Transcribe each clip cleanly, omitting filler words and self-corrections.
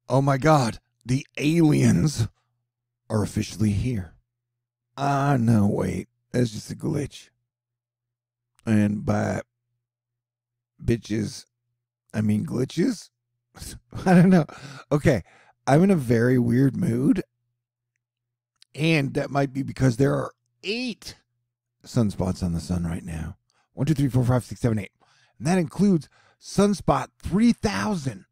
Oh my God, the aliens are officially here. Ah, no, wait, that's just a glitch. And by bitches, I mean glitches? I don't know. Okay, I'm in a very weird mood. And that might be because there are 8 sunspots on the sun right now. 1, 2, 3, 4, 5, 6, 7, 8. And that includes sunspot 3000.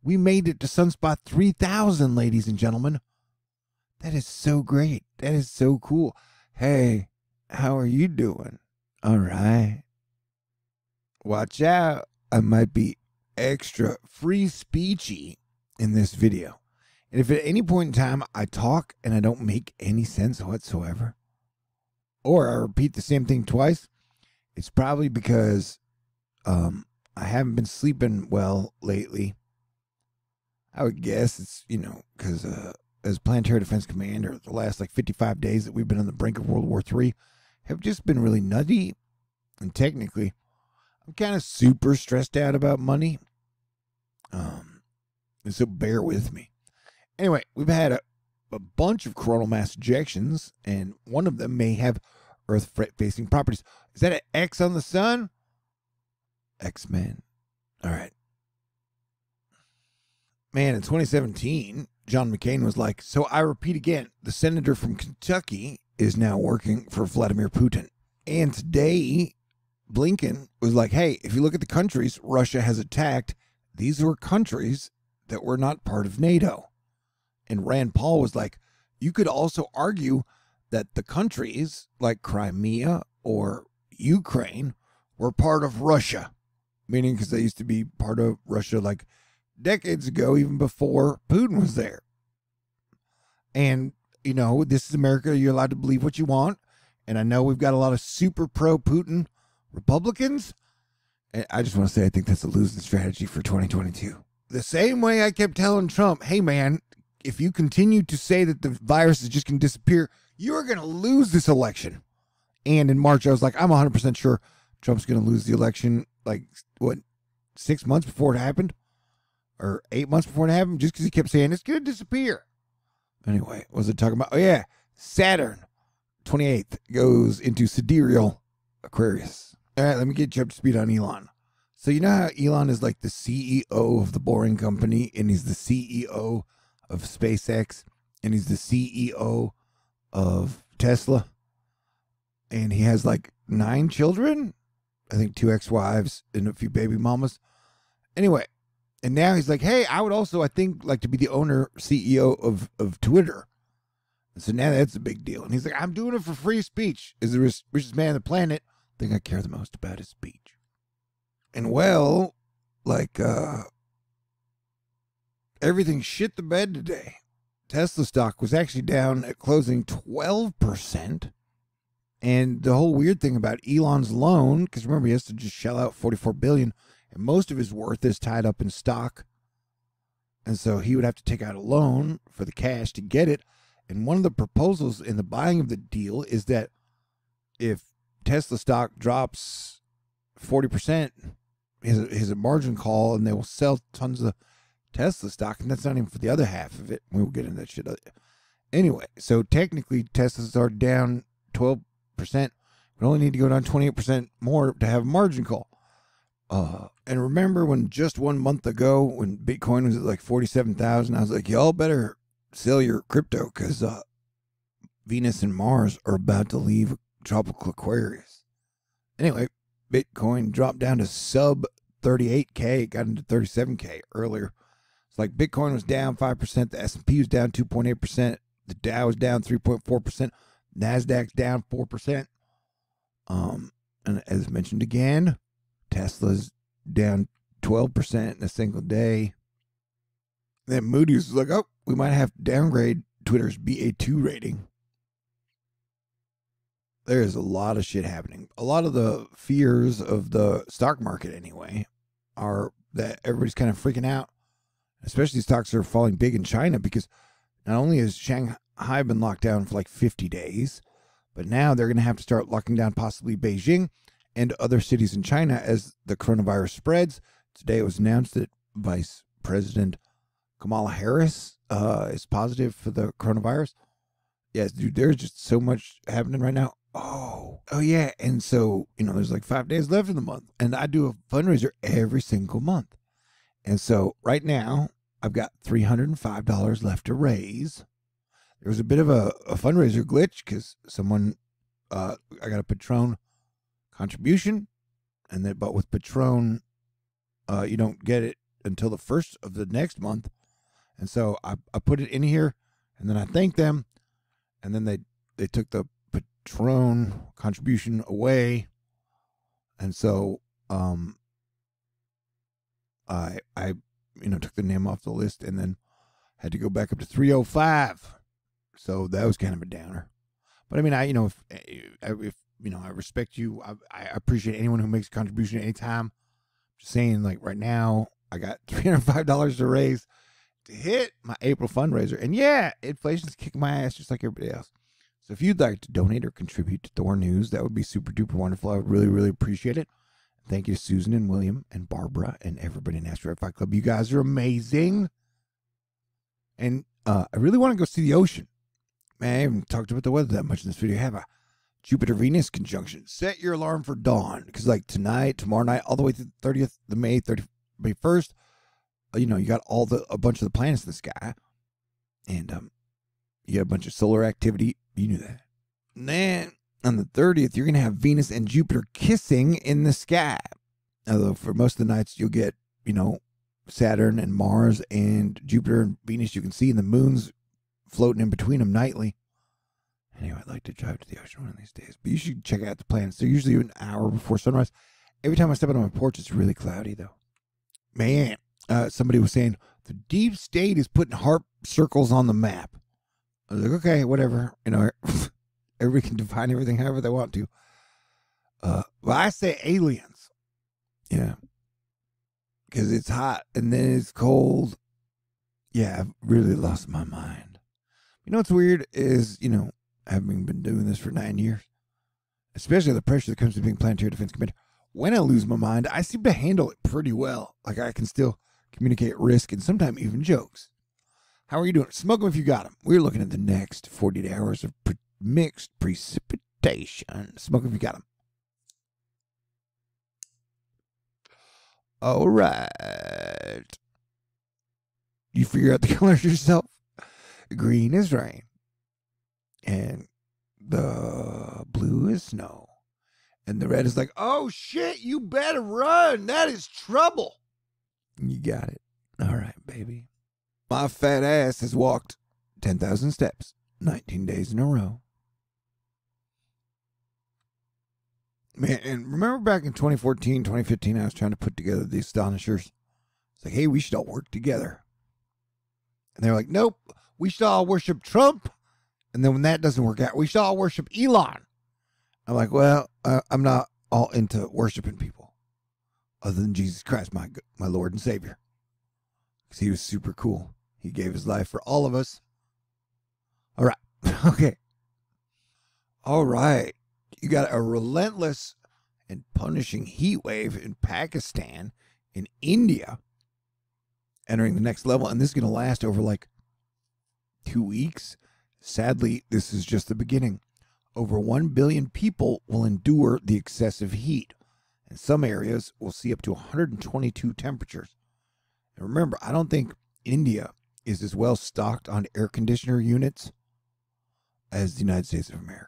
We made it to sunspot 3000, ladies and gentlemen. That is so great. That is so cool. Hey, how are you doing? All right. Watch out. I might be extra free speechy in this video. And if at any point in time I talk and I don't make any sense whatsoever, or I repeat the same thing twice, it's probably because I haven't been sleeping well lately. I would guess it's, because as Planetary Defense Commander, the last 55 days that we've been on the brink of World War III have just been really nutty. And technically, I'm kind of super stressed out about money. And so bear with me. Anyway, we've had a bunch of coronal mass ejections, and one of them may have Earth-facing properties. Is that an X on the sun? X-Men. All right. Man, in 2017, John McCain was like, so I repeat again, the senator from Kentucky is now working for Vladimir Putin. And today, Blinken was like, hey, if you look at the countries Russia has attacked, these were countries that were not part of NATO. And Rand Paul was like, you could also argue that the countries like Crimea or Ukraine were part of Russia, meaning because they used to be part of Russia decades ago, even before Putin was there. And, this is America. You're allowed to believe what you want. And I know we've got a lot of super pro-Putin Republicans. And I just want to say I think that's a losing strategy for 2022. The same way I kept telling Trump, hey, man, if you continue to say that the virus is just going to disappear, you're going to lose this election. And in March, I was like, I'm 100% sure Trump's going to lose the election, 6 months before it happened? Or 8 months before it happened? Just because he kept saying it's going to disappear. Anyway, what was I talking about? Oh, yeah. Saturn, 28th, goes into sidereal Aquarius. All right, let me get you up to speed on Elon. So you know how Elon is the CEO of the Boring Company, and he's the CEO of SpaceX, and he's the CEO of Tesla, and he has 9 children, I think 2 ex-wives and a few baby mamas. Anyway, and now he's like, hey, I would also, I think, like to be the owner, CEO of Twitter. And so now that's a big deal. And he's like, I'm doing it for free speech. As the richest man on the planet, the thing I care the most about is speech. And well, everything shit the bed today. Tesla stock was actually down at closing 12%. And the whole weird thing about Elon's loan, because remember, he has to just shell out $44 billion, and most of his worth is tied up in stock. And so he would have to take out a loan for the cash to get it. And one of the proposals in the buying of the deal is that if Tesla stock drops 40%, his a margin call, and they will sell tons of Tesla stock. And that's not even for the other half of it. We will get into that shit. Anyway, so technically Teslas are down 12%. We only need to go down 28% more to have a margin call. And remember when just 1 month ago, when Bitcoin was at 47,000, I was like, y'all better sell your crypto because Venus and Mars are about to leave tropical Aquarius. Anyway, Bitcoin dropped down to sub 38K, got into 37K earlier. It's like Bitcoin was down 5%, the S&P was down 2.8%, the Dow was down 3.4%, NASDAQ's down 4%. And as mentioned again, Tesla's down 12% in a single day. Then Moody's was like, oh, we might have to downgrade Twitter's BA2 rating. There is a lot of shit happening. A lot of the fears of the stock market, anyway, are that everybody's kind of freaking out, especially stocks are falling big in China because not only has Shanghai been locked down for 50 days, but now they're going to have to start locking down possibly Beijing and other cities in China as the coronavirus spreads. Today it was announced that Vice President Kamala Harris is positive for the coronavirus. Yes, dude, there's just so much happening right now. Oh, yeah. And so, there's like 5 days left in the month. And I do a fundraiser every single month. And so right now, I've got $305 left to raise. There was a bit of a fundraiser glitch because I got a Patron contribution. But with Patron, you don't get it until the first of the next month. And so I put it in here, and then I thanked them. And then they took the Patron contribution away, and so I took the name off the list, and then had to go back up to 305. So that was kind of a downer. But I mean, I respect you. I appreciate anyone who makes a contribution at any time. Just saying, like right now, I got $305 to raise to hit my April fundraiser. And yeah, inflation's kicking my ass just like everybody else. So if you'd like to donate or contribute to THORnews, that would be super duper wonderful. I would really, really appreciate it. Thank you to Susan and William and Barbara and everybody in Asteroid Fight Club. You guys are amazing. And I really want to go see the ocean. Man, I haven't talked about the weather that much in this video. I have a Jupiter-Venus conjunction. Set your alarm for dawn. Because like tonight, tomorrow night, all the way to the 30th of May, 31st, you got a bunch of the planets in the sky. And you got a bunch of solar activity. You knew that. And then on the 30th, you're going to have Venus and Jupiter kissing in the sky. Although for most of the nights, you'll get, Saturn and Mars and Jupiter and Venus you can see, and the moon's floating in between them nightly. Anyway, I'd like to drive to the ocean one of these days. But you should check out the planets. They're usually an hour before sunrise. Every time I step out on my porch, it's really cloudy, though. Man, somebody was saying, the deep state is putting heart circles on the map. I was like, okay, whatever. Everybody can define everything however they want to. Well, I say aliens. Yeah. Because it's hot and then it's cold. Yeah, I've really lost my mind. You know what's weird is, having been doing this for 9 years, especially the pressure that comes to being Planetary Defense Commander, when I lose my mind, I seem to handle it pretty well. Like I can still communicate risk and sometimes even jokes. How are you doing? Smoke them if you got them. We're looking at the next 48 hours of mixed precipitation. Smoke them if you got them. All right. You figure out the colors yourself. Green is rain. And the blue is snow. And the red is like, oh shit, you better run. That is trouble. You got it. All right, baby. My fat ass has walked 10,000 steps 19 days in a row. Man, and remember back in 2014, 2015, I was trying to put together the Astonishers. It's like, hey, we should all work together. And they're like, nope, we should all worship Trump. And then when that doesn't work out, we should all worship Elon. I'm like, well, I'm not all into worshiping people other than Jesus Christ, my Lord and Savior. Because he was super cool. He gave his life for all of us. All right. Okay. All right. You got a relentless and punishing heat wave in Pakistan, in India, entering the next level. And this is going to last over like 2 weeks. Sadly, this is just the beginning. Over 1 billion people will endure the excessive heat. And some areas will see up to 122 temperatures. And remember, I don't think India is as well stocked on air conditioner units as the United States of America.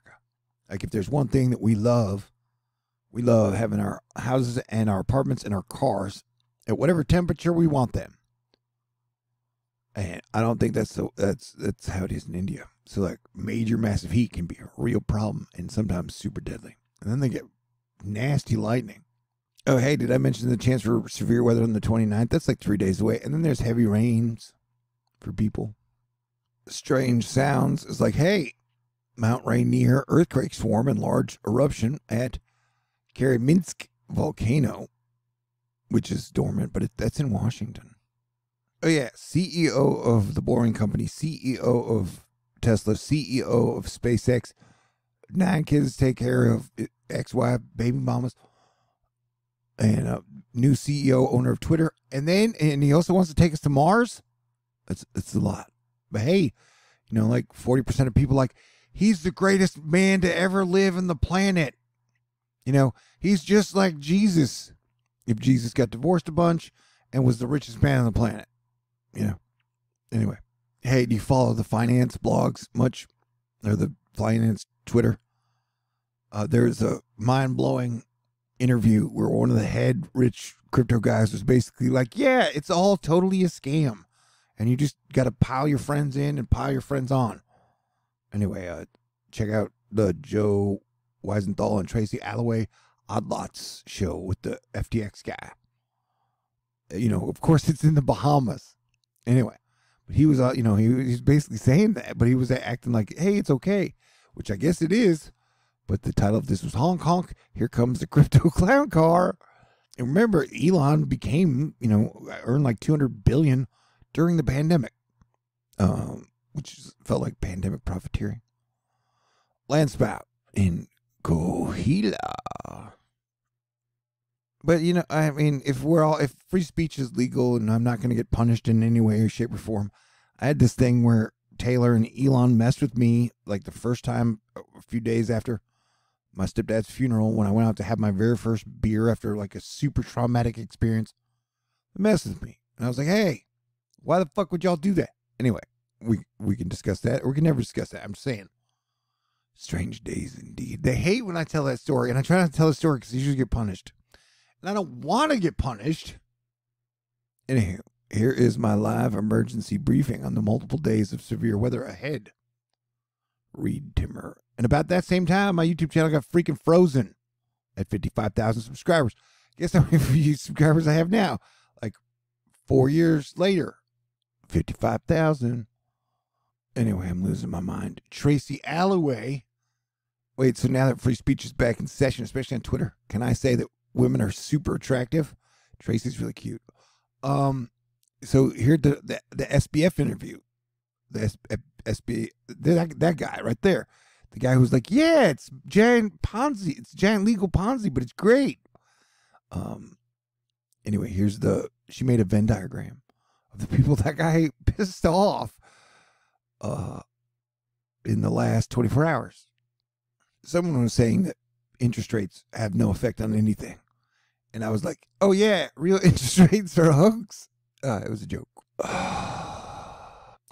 Like if there's one thing that we love having our houses and our apartments and our cars at whatever temperature we want them. And I don't think that's how it is in India. So like major massive heat can be a real problem and sometimes super deadly. And then they get nasty lightning. Oh, hey, did I mention the chance for severe weather on the 29th? That's like 3 days away. And then there's heavy rains for people. Strange sounds is like, hey, Mount Rainier earthquake swarm and large eruption at Karaminsk volcano, which is dormant, but that's in Washington. Oh, yeah, CEO of the Boring Company, CEO of Tesla, CEO of SpaceX, 9 kids take care of ex-wife, baby mamas, and a new CEO, owner of Twitter. And he also wants to take us to Mars. It's a lot. But hey, like 40% of people like, he's the greatest man to ever live on the planet. He's just like Jesus. If Jesus got divorced a bunch and was the richest man on the planet. Anyway. Hey, do you follow the finance blogs much? Or the finance Twitter? There's a mind-blowing interview where one of the head rich crypto guys was basically like, yeah, it's all totally a scam. And you just got to pile your friends in and pile your friends on. Anyway, check out the Joe Weisenthal and Tracy Alloway Odd Lots show with the FTX guy. Of course, it's in the Bahamas. Anyway, but he was, he was basically saying that, but he was acting like, hey, it's okay, which I guess it is. But the title of this was Honk Honk, Here Comes the Crypto Clown Car. And remember, Elon became, earned like $200 billion during the pandemic, which felt like pandemic profiteering. Landspout in Coahuila. But, if free speech is legal and I'm not going to get punished in any way or shape or form, I had this thing where Taylor and Elon messed with me like the first time a few days after my stepdad's funeral when I went out to have my very first beer after like a super traumatic experience. They messed with me. And I was like, hey, why the fuck would y'all do that? Anyway, we can discuss that, or we can never discuss that. I'm just saying. Strange days indeed. They hate when I tell that story, and I try not to tell the story because I usually get punished. And I don't want to get punished. Anywho, here is my live emergency briefing on the multiple days of severe weather ahead. Reed Timmer. And about that same time, my YouTube channel got freaking frozen at 55,000 subscribers. Guess how many subscribers I have now? Like 4 years later. 55,000. Anyway, I'm losing my mind. Tracy Alloway. Wait, so now that free speech is back in session, especially on Twitter, can I say that women are super attractive? Tracy's really cute. So here the SBF interview. The SB that guy right there. The guy who's like, yeah, it's giant Ponzi. It's giant legal Ponzi, but it's great. Anyway, she made a Venn diagram of the people that guy pissed off in the last 24 hours. Someone was saying that interest rates have no effect on anything. And I was like, oh yeah, real interest rates are hoax. It was a joke.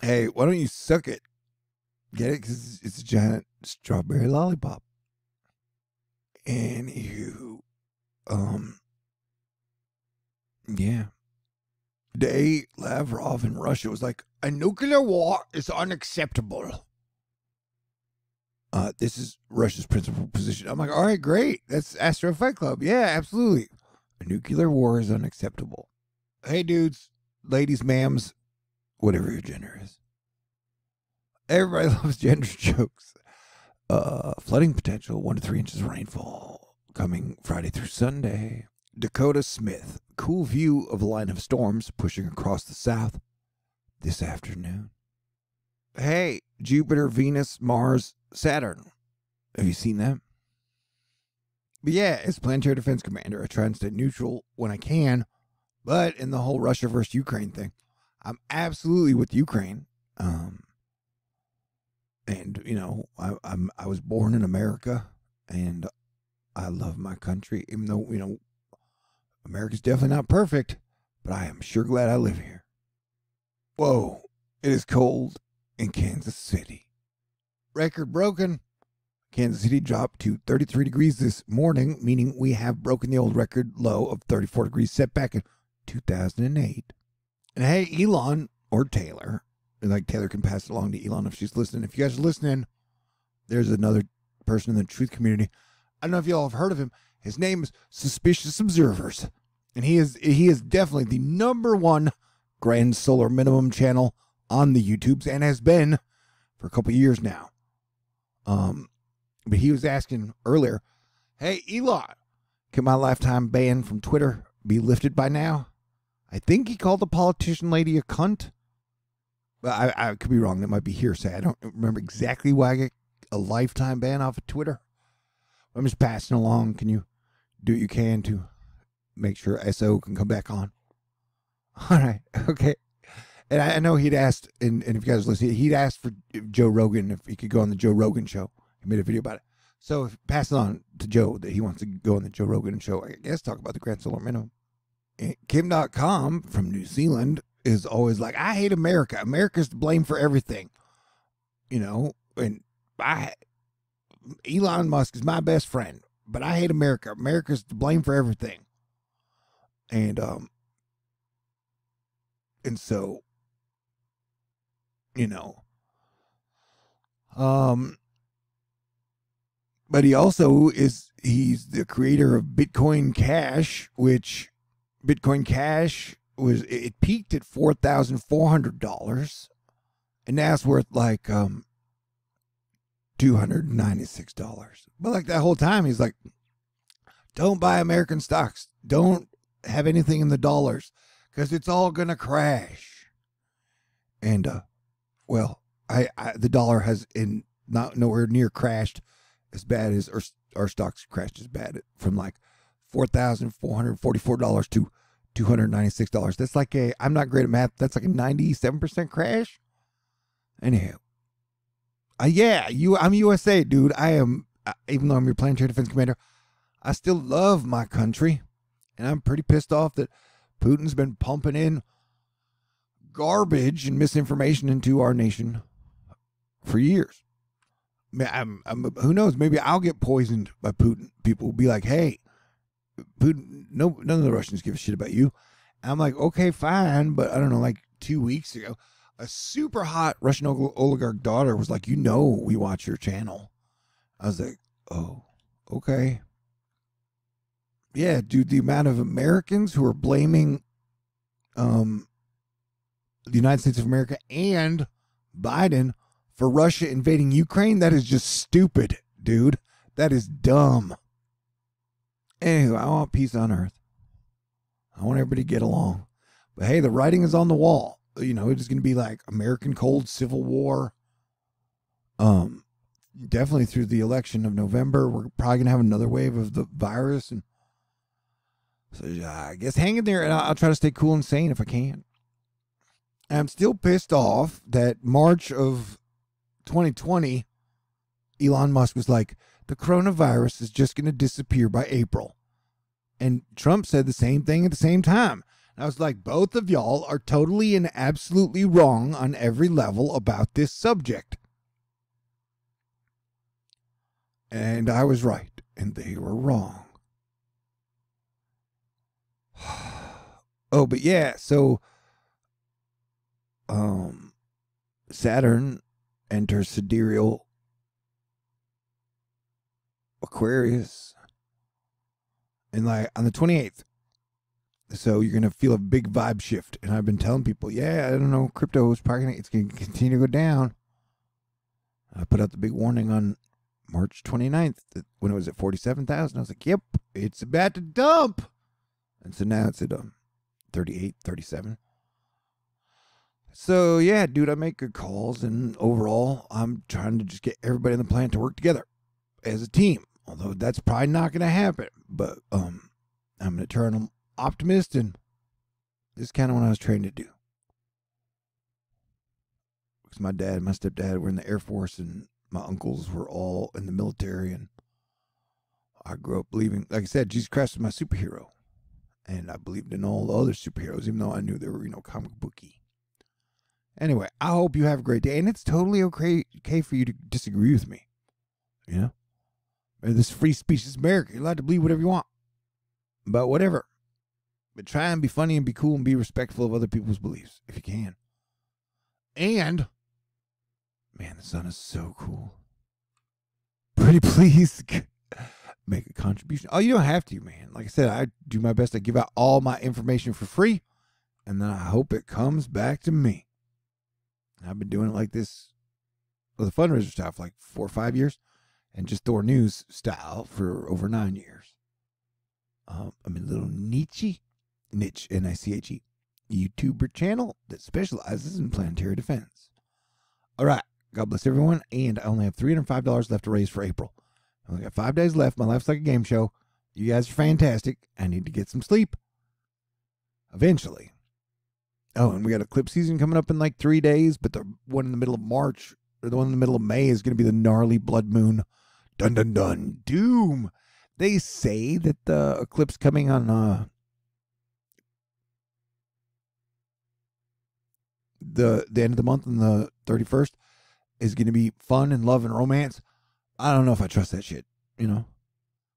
Hey, why don't you suck it? Get it? Because it's a giant strawberry lollipop. Anywho, yeah. Today, Lavrov in Russia was like, a nuclear war is unacceptable. This is Russia's principal position. I'm like, all right, great. That's Astro Fight Club. Yeah, absolutely. A nuclear war is unacceptable. Hey, dudes, ladies, ma'ams, whatever your gender is. Everybody loves gender jokes. Flooding potential, 1 to 3 inches of rainfall coming Friday through Sunday. Dakota Smith, cool view of a line of storms pushing across the south this afternoon. Hey, Jupiter, Venus, Mars, Saturn. Have you seen them? But yeah, as Planetary Defense Commander, I try and stay neutral when I can. But in the whole Russia versus Ukraine thing, I'm absolutely with Ukraine. And, I was born in America, and I love my country, even though, America's definitely not perfect, but I am sure glad I live here. Whoa, it is cold in Kansas City. Record broken. Kansas City dropped to 33 degrees this morning, meaning we have broken the old record low of 34 degrees set back in 2008. And hey, Elon or Taylor, like Taylor can pass it along to Elon if she's listening. If you guys are listening, there's another person in the truth community. I don't know if y'all have heard of him. His name is Suspicious Observers. And he is definitely the #1 grand solar minimum channel on the YouTubes and has been for a couple years now. But he was asking earlier, hey, Elon, can my lifetime ban from Twitter be lifted by now? I think he called the politician lady a cunt. But I could be wrong. That might be hearsay. I don't remember exactly why I get a lifetime ban off of Twitter. I'm just passing along. Can you do what you can to make sure SO can come back on? All right. Okay. And I know he'd asked, and if you guys listen, he'd asked for Joe Rogan if he could go on the Joe Rogan show. He made a video about it. So pass it on to Joe that he wants to go on the Joe Rogan show. I guess talk about the grand solar minimum. And Kim.com from New Zealand is always like, I hate America. America's to blame for everything. You know, and Elon Musk is my best friend, but I hate America. America's to blame for everything. And so, you know, but he also he's the creator of Bitcoin Cash, which Bitcoin Cash it peaked at $4,400 and now it's worth like $296. But like that whole time he's like, don't buy American stocks, don't have anything in the dollars because it's all gonna crash. And well, the dollar has nowhere near crashed as bad as our stocks crashed as bad from like $4,444 to $296. That's like I'm not great at math. That's like a 97% crash. Anyhow, I'm USA, dude. I am, even though I'm your planetary defense commander, I still love my country, and I'm pretty pissed off that Putin's been pumping in garbage and misinformation into our nation for years. Who knows? Maybe I'll get poisoned by Putin. People will be like, "Hey, Putin, none of the Russians give a shit about you." And I'm like, okay, fine, but I don't know. Like 2 weeks ago, a super hot Russian oligarch daughter was like, we watch your channel. I was like, oh, okay. Yeah, dude, the amount of Americans who are blaming the United States of America and Biden for Russia invading Ukraine, that is just stupid, dude. That is dumb. Anyway, I want peace on earth. I want everybody to get along. But hey, the writing is on the wall. You know, it's going to be like American Cold Civil War. Definitely through the election of November, we're probably going to have another wave of the virus. And so I guess hang in there, and I'll try to stay cool and sane if I can. I'm still pissed off that March of 2020, Elon Musk was like, the coronavirus is just going to disappear by April. And Trump said the same thing at the same time. And I was like, both of y'all are totally and absolutely wrong on every level about this subject. And I was right, and they were wrong. Oh, but yeah, so Saturn enters sidereal Aquarius and like on the 28th. So you're going to feel a big vibe shift. And I've been telling people, I don't know, crypto is probably it's going to continue to go down. I put out the big warning on March 29th when it was at 47,000. I was like, yep, it's about to dump. And so now it's at 38, 37. So yeah, dude, I make good calls, and overall, I'm trying to just get everybody on the planet to work together as a team. Although that's probably not going to happen, but I'm an eternal optimist, and this is kind of what I was trained to do. Because my dad and my stepdad were in the Air Force, and my uncles were all in the military, and I grew up believing, like I said, Jesus Christ was my superhero, and I believed in all the other superheroes, even though I knew they were, comic booky. Anyway, I hope you have a great day, and it's totally okay for you to disagree with me. This free speech is America. You're allowed to believe whatever you want about whatever. But try and be funny and be cool and be respectful of other people's beliefs if you can. And, man, the sun is so cool. Pretty please make a contribution. Oh, you don't have to, man. Like I said, I do my best to give out all my information for free, and then I hope it comes back to me. I've been doing it like this with the fundraiser style for like 4 or 5 years, and just THORnews style for over 9 years. I'm a little niche, N-I-C-H-E, YouTuber channel that specializes in planetary defense. All right, God bless everyone, and I only have $305 left to raise for April. I only got 5 days left. My life's like a game show. You guys are fantastic. I need to get some sleep. Eventually. Oh, and we got eclipse season coming up in like 3 days, but the one in the middle of March or the one in the middle of May is going to be the gnarly blood moon. Dun dun dun. Doom. They say that the eclipse coming on the end of the month on the 31st is going to be fun and love and romance. I don't know if I trust that shit. You know,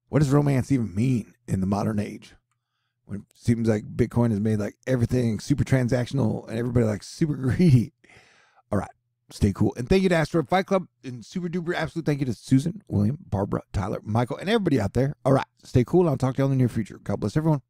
what does romance even mean in the modern age? When it seems like Bitcoin has made like everything super transactional and everybody like super greedy. All right, stay cool. And thank you to Asteroid Fight Club and super duper absolute thank you to Susan, William, Barbara, Tyler, Michael, and everybody out there. All right, stay cool. I'll talk to you all in the near future. God bless everyone.